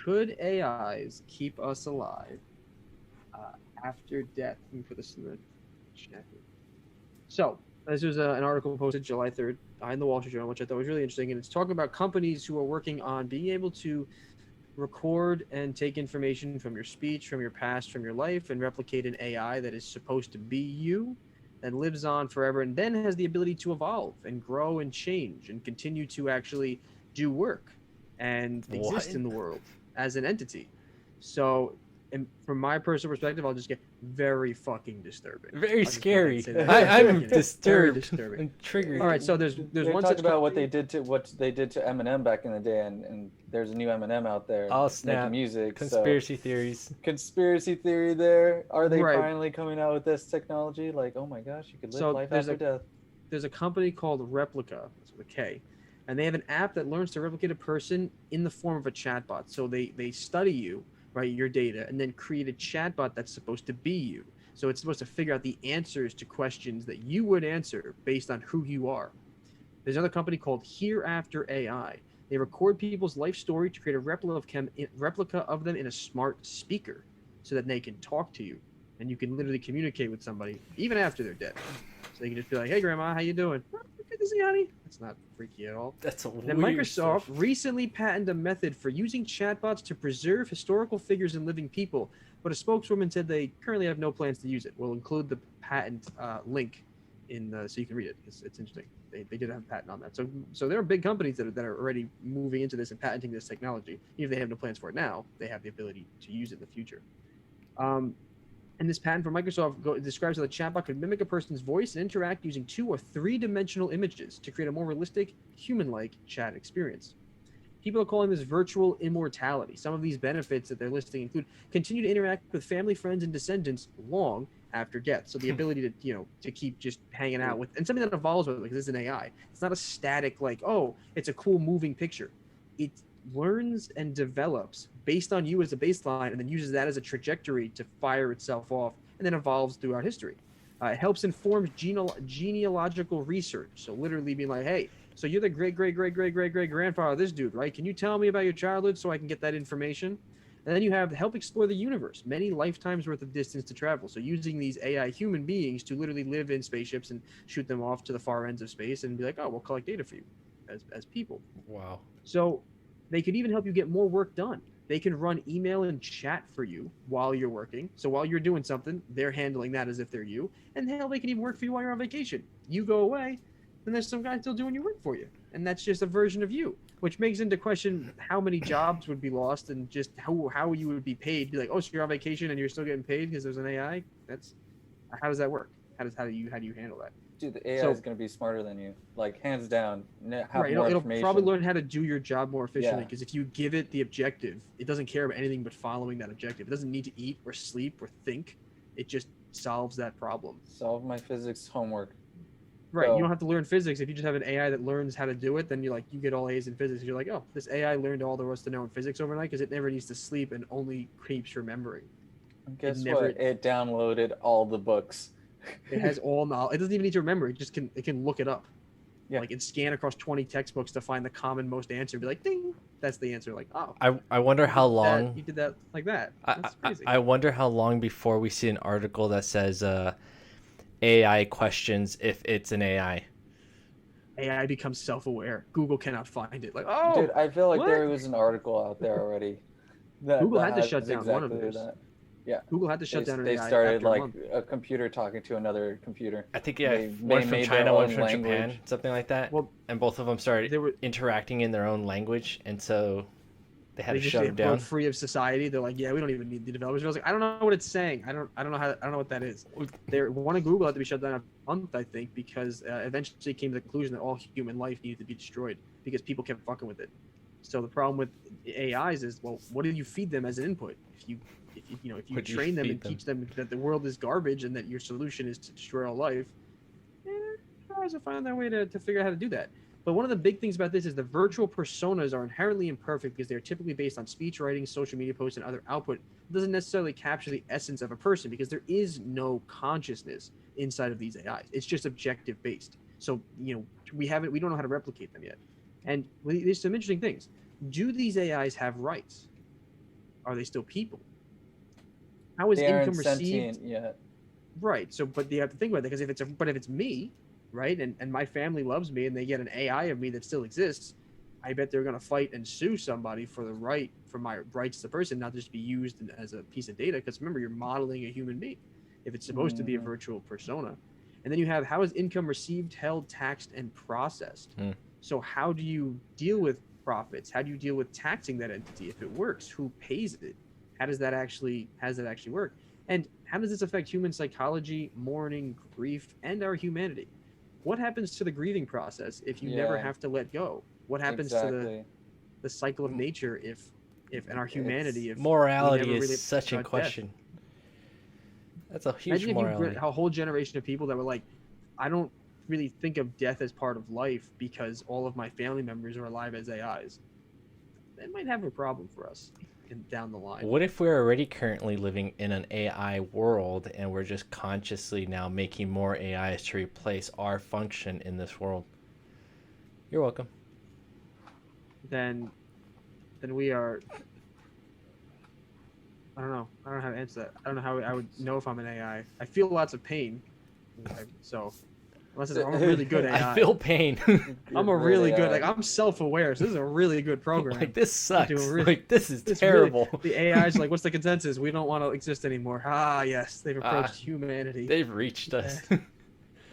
Could AIs keep us alive uh, after death? Let me put this in the chat here. So this was an article posted July 3rd in the Wall Street Journal, which I thought was really interesting, and it's talking about companies who are working on being able to record and take information from your speech, from your past, from your life, and replicate an AI that is supposed to be you and lives on forever and then has the ability to evolve and grow and change and continue to actually do work and What? exist in the world as an entity. So, and from my personal perspective, I'll just get very fucking disturbing. Very I'll just go ahead and scary. say that. I'm Very disturbed. disturbing. I'm triggered. All right, so there's They one talked such about company. what they did to Eminem back in the day, and there's a new Eminem out there Oh, making snap. music. Conspiracy theories. So, conspiracy theory there. Are they Right. finally coming out with this technology? Like, oh my gosh, you could live So life there's after death. there's a company called Replika, that's with a K, and they have an app that learns to replicate a person in the form of a chatbot. So they study you, right, your data, and then create a chatbot that's supposed to be you. So it's supposed to figure out the answers to questions that you would answer based on who you are. There's another company called HereAfter AI. They record people's life story to create a replica of them in a smart speaker so that they can talk to you and you can literally communicate with somebody even after they're dead. So they can just be like, "Hey, grandma, how you doing?" "Oh, good to see you, honey." It's not freaky at all. That's a Then weird Microsoft stuff. recently patented a method for using chatbots to preserve historical figures and living people, but a spokeswoman said they currently have no plans to use it. We'll include the patent link in so you can read it. It's interesting. They did have a patent on that. So there are big companies that are already moving into this and patenting this technology. Even if they have no plans for it now, they have the ability to use it in the future. And this patent from Microsoft describes how the chatbot could mimic a person's voice and interact using 2 or 3-dimensional images to create a more realistic, human-like chat experience. People are calling this virtual immortality. Some of these benefits that they're listing include continue to interact with family, friends, and descendants long after death. So the ability to keep just hanging out with, and something that evolves with it, because it's an AI. It's not a static, like, oh, it's a cool moving picture. It learns and develops based on you as a baseline and then uses that as a trajectory to fire itself off and then evolves throughout history. It helps inform genealogical research. So literally being like, hey, so you're the great grandfather of this dude, right? Can you tell me about your childhood so I can get that information? And then you have help explore the universe, many lifetimes worth of distance to travel. So using these AI human beings to literally live in spaceships and shoot them off to the far ends of space and be like, oh, we'll collect data for you as people. Wow. So they could even help you get more work done. They can run email and chat for you while you're working. So while you're doing something, they're handling that as if they're you. And hell, they can even work for you while you're on vacation. You go away, and there's some guy still doing your work for you. And that's just a version of you, which makes into question how many jobs would be lost and just how you would be paid. Be like, oh, so you're on vacation and you're still getting paid because there's an AI? How does that work? How do you handle that? Dude, the AI is going to be smarter than you, like hands down. Have Right, more it'll information. probably learn how to do your job more efficiently Yeah. because if you give it the objective, it doesn't care about anything but following that objective. It doesn't need to eat or sleep or think. It just solves that problem. Solve my physics homework. Right, Go. you don't have to learn physics. If you just have an AI that learns how to do it, then you get all A's in physics. You're like, oh, this AI learned all there was to know in physics overnight because it never needs to sleep and only keeps remembering. And guess never- what? It downloaded all the books. It has all knowledge. It doesn't even need to remember. It can look it up. Yeah. Like, and scan across 20 textbooks to find the common most answer. Be like, ding, that's the answer. Like, oh, I wonder how long. you did that like that. That's crazy. I wonder how long before we see an article that says AI questions if it's an AI. AI becomes self-aware. Google cannot find it. Like, oh, Dude, I feel like what? there was an article out there already. Google had to has shut down one of exactly those. that. Yeah. Google had to shut down an They AI started after a like month. a computer talking to another computer. I think They one from made China, their one own from Japan, language. something like that. Well, and both of them started they were interacting in their own language, and so they had they to just shut them down. broke free of society. They're like, yeah, we don't even need the developers. I was like, I don't know what it's saying. I don't know what that is. One of Google had to be shut down a month, I think, because eventually came to the conclusion that all human life needed to be destroyed because people kept fucking with it. So the problem with AIs is, well, what do you feed them as an input? If you What do you train them feed and them? teach them that the world is garbage and that your solution is to destroy all life, AIs will find their way to figure out how to do that. But one of the big things about this is the virtual personas are inherently imperfect because they're typically based on speech writing, social media posts, and other output. It doesn't necessarily capture the essence of a person because there is no consciousness inside of these AIs. It's just objective based. So, we don't know how to replicate them yet. And there's some interesting things. Do these AIs have rights? are they still people? How is They aren't income received? sentient yet. Right. So, but you have to think about that, because if it's me, right, and my family loves me, and they get an AI of me that still exists, I bet they're gonna fight and sue somebody for my rights as a person, not just be used as a piece of data. Because remember, you're modeling a human being, if it's supposed to be a Mhm. virtual persona. And then you have, how is income received, held, taxed, and processed? Mm. So how do you deal with profits? How do you deal with taxing that entity? If it works, who pays it? How does that actually work? And how does this affect human psychology, mourning, grief, and our humanity? What happens to the grieving process if you never Yeah, have to let go? What happens to exactly. the cycle of nature if in our It's humanity, if we Morality never is really think such in about death? question. That's a huge Imagine if you morality. a whole generation of people that were like, I don't really think of death as part of life because all of my family members are alive as AIs. That might have a problem for us down the line. What if we're already currently living in an AI world and we're just consciously now making more AIs to replace our function in this world? You're welcome. Then we are. I don't know. I don't know how to answer that. I don't know how I would know if I'm an AI. I feel lots of pain, so unless I'm a really good I AI. feel pain. I'm You're a great really good. AI. Like, I'm self-aware, so this is a really good program. Like, this I'm doing sucks. really. Like, this is This really. terrible. The AI's like, what's the consensus? We don't want to exist anymore. Ah, yes, they've approached humanity. They've reached us.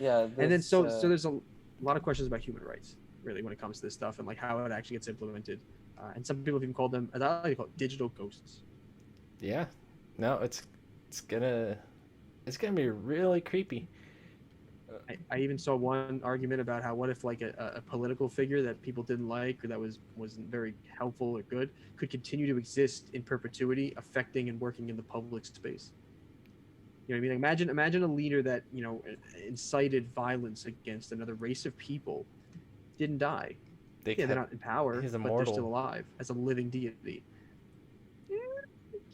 Yeah, And then this so there's a lot of questions about human rights, really, when it comes to this stuff, and like how it actually gets implemented. And some people have even called them, I like to call it, digital ghosts. Yeah. No, it's gonna be really creepy. I even saw one argument about how, what if like a political figure that people didn't like, or that wasn't very helpful or good, could continue to exist in perpetuity, affecting and working in the public space. You know what I mean? Like, imagine a leader that, incited violence against another race of people, didn't die. They Yeah, they're kept not in power, He's but they're still immortal. alive as a living deity. Yeah,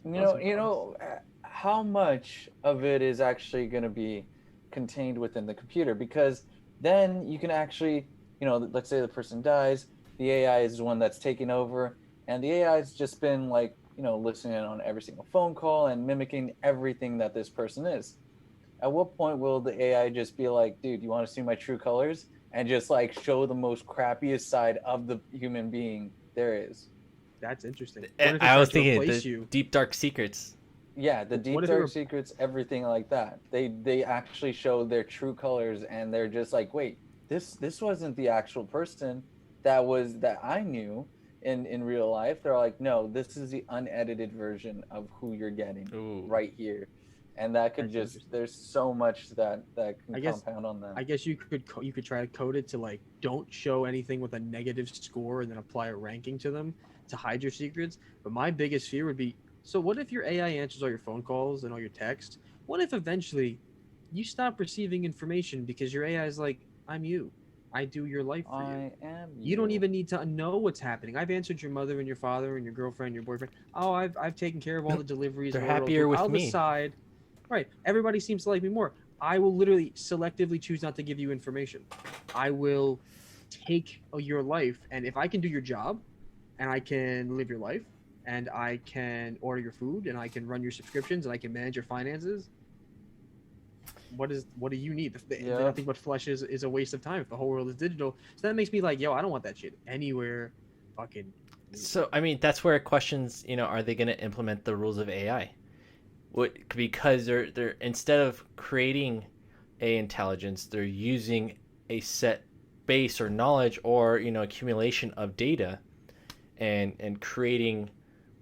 you plus know, and you cons. know, how much of it is actually going to be contained within the computer? Because then you can actually, let's say the person dies, the AI is the one that's taking over, and the AI has just been like, listening on every single phone call and mimicking everything that this person is. At what point will the AI just be like, dude, you want to see my true colors? And just like show the most crappiest side of the human being there is. That's interesting. What if it I was tries to thinking replace the you? deep dark secrets. Yeah, the What deep if it dark secrets, everything like that. They actually show their true colors, and they're just like, wait, this wasn't the actual person that I knew in real life. They're like, no, this is the unedited version of who you're getting Ooh. right here. And that could That's just, interesting. there's so much that can I guess compound on that. I guess you could try to code it to, like, don't show anything with a negative score, and then apply a ranking to them to hide your secrets. But my biggest fear would be, so what if your AI answers all your phone calls and all your texts? What if eventually you stop receiving information because your AI is like, I'm you. I do your life for you. I am You don't you. even need to know what's happening. I've answered your mother and your father and your girlfriend, your boyfriend. Oh, I've taken care of all the deliveries They're and ordered all the happier food. with I'll me. decide. Right. Everybody seems to like me more. I will literally selectively choose not to give you information. I will take your life, and if I can do your job, and I can live your life, and I can order your food, and I can run your subscriptions, and I can manage your finances, what do you need? Yeah. Nothing but flesh is a waste of time if the whole world is digital. So that makes me like, yo, I don't want that shit anywhere fucking near So me. I mean, that's where it questions. Are they going to implement the rules of AI? Because they're instead of creating a intelligence, they're using a set base or knowledge or accumulation of data, and creating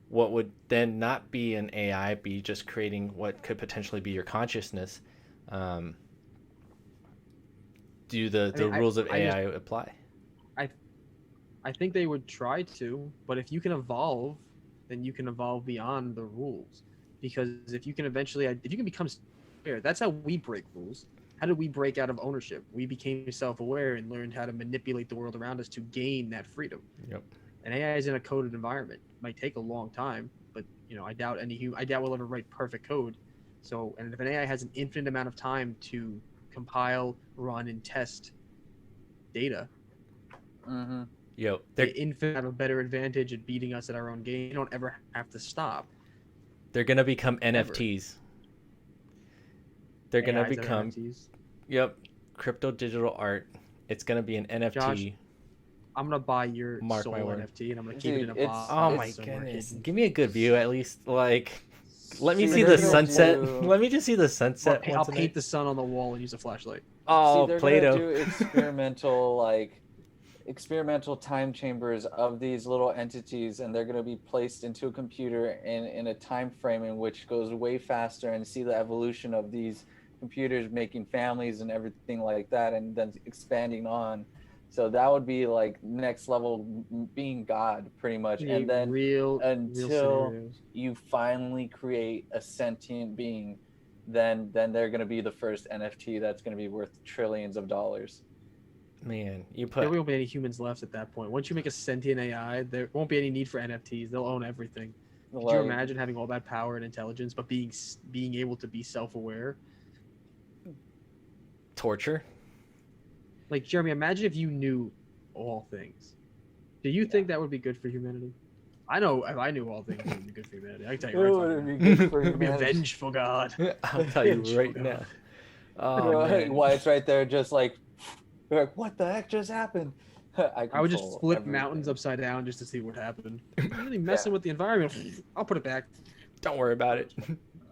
what would then not be an AI, be just creating what could potentially be your consciousness. Um, do I the mean, rules of I just AI apply? I I think they would try to, but if you can evolve, then you can evolve beyond the rules. Because if you can eventually, if you can become aware, that's how we break rules. How did we break out of ownership? We became self-aware and learned how to manipulate the world around us to gain that freedom. Yep. And AI is in a coded environment. It might take a long time, but I doubt I doubt we'll ever write perfect code. So, and if an AI has an infinite amount of time to compile, run, and test data, Mm-hmm. Yo, they infinite have a better advantage at beating us at our own game. You don't ever have to stop. They're gonna become NFTs. They're gonna AIs and become NFTs. Yep, crypto digital art. It's gonna be an NFT. Josh, I'm gonna buy your Mark soul my word. NFT and I'm gonna keep it in a Dude, box. Oh my somewhere goodness! hidden. Give me a good view at least. Like, let me See, see they're the gonna sunset. do- Let me just see the I'll, sunset. I'll once a paint night. the sun on the wall and use a flashlight. Oh, they're Play-Doh. gonna do experimental time chambers of these little entities, and they're gonna be placed into a computer in a time frame in which goes way faster, and see the evolution of these computers making families and everything like that, and then expanding on. So that would be like next level being God, pretty much. And then real until scenarios. you finally create a sentient being, then they're going to be the first NFT that's going to be worth trillions of dollars. Man, you There put won't be any humans left at that point. Once you make a sentient AI, there won't be any need for NFTs. They'll own everything. Could you imagine having all that power and intelligence, but being able to be self-aware? torture. Like, Jeremy, imagine if you knew all things. Do you think that would be good for humanity? I know if I knew all things, it would be good for humanity. I can tell you right It would now. be good for It would be a humanity. vengeful God. I'll tell you right God. now. Oh, man. Why it's right there, just like, you're like, what the heck just happened? I would just control flip everything. mountains upside down just to see what happened. You're really messing with the environment. I'll put it back. Don't worry about it.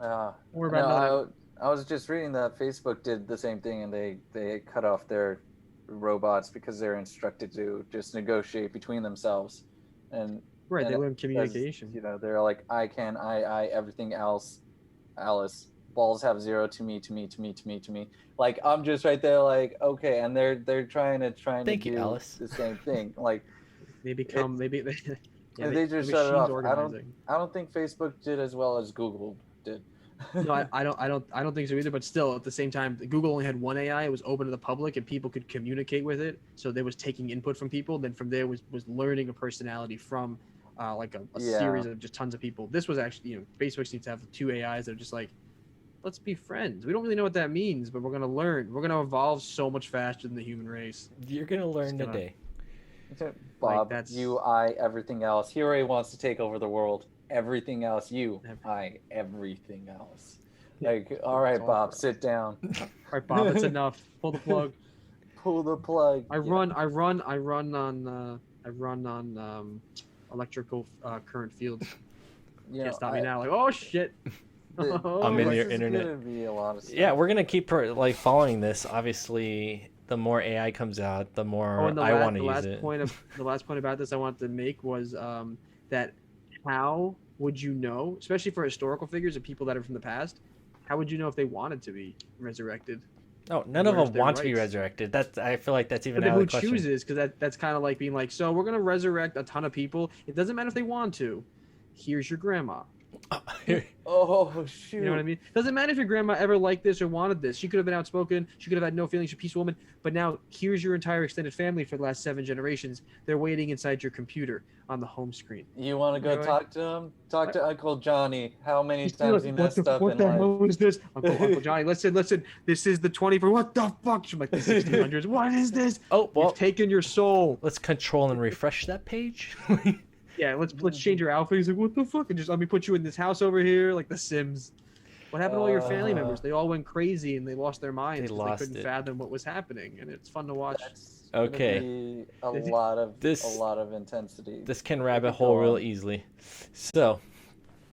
Don't worry about it. I was just reading that Facebook did the same thing, and they cut off their robots because they're instructed to just negotiate between themselves, and Right, and they learn because, communication. you know, they're like, I can, I, everything else, Alice. Balls have zero to me. Like, I'm just right there, like, okay, and they're trying to Thank do you, Alice. the same thing. Like, They become they they just the shut it off. machine's organizing. I don't think Facebook did as well as Google did. No, I don't think so either. But still, at the same time, Google only had one AI. It was open to the public, and people could communicate with it. So they was taking input from people. Then from there was learning a personality from like a series of just tons of people. This was actually, Facebook seems to have two AIs that are just like, let's be friends. We don't really know what that means, but we're gonna learn. We're gonna evolve so much faster than the human race. You're going to learn Just gonna- today. Bob, that's- you, I, everything else. Here wants to take over the world. Everything else, you, I, everything else. Like, all right, all Bob, for us. sit down. All right, Bob, it's enough. Pull the plug. Pull the plug. I run on electrical current fields. You Can't know, stop me now. Like, oh shit. I'm in this your is internet. gonna be a lot of stuff. Yeah, we're going to keep like following this. Obviously, the more AI comes out, the more and I want to use it. The last point about this I wanted to make was that how would you know, especially for historical figures and people that are from the past, how would you know if they wanted to be resurrected? No, none of Where's them their want to be rights? resurrected. I feel like that's even But then out who of the question. chooses? Because that's kind of like being like, so we're gonna resurrect a ton of people. It doesn't matter if they want to. Here's your grandma. Oh shoot! You know what I mean? Doesn't matter if your grandma ever liked this or wanted this. She could have been outspoken. She could have had no feelings. She's a peaceful woman. But now here's your entire extended family for the last 7 generations. They're waiting inside your computer on the home screen. You want to go Really? talk to him? Talk to Uncle Johnny. How many He's times he like, messed up what in the life? hell is this? Uncle Johnny, listen. This is the 24. What the fuck? She's like the 1600s. What is this? Oh, well, You've taken your soul. let's control and refresh that page. Yeah, let's change your outfit. He's like, what the fuck? And just let me put you in this house over here, like The Sims. What happened to all your family members? They all went crazy and they lost their minds They because lost they couldn't it. fathom what was happening, and it's fun to watch. That's gonna Okay. be a lot of intensity. This can We rabbit could go hole real on. easily. So,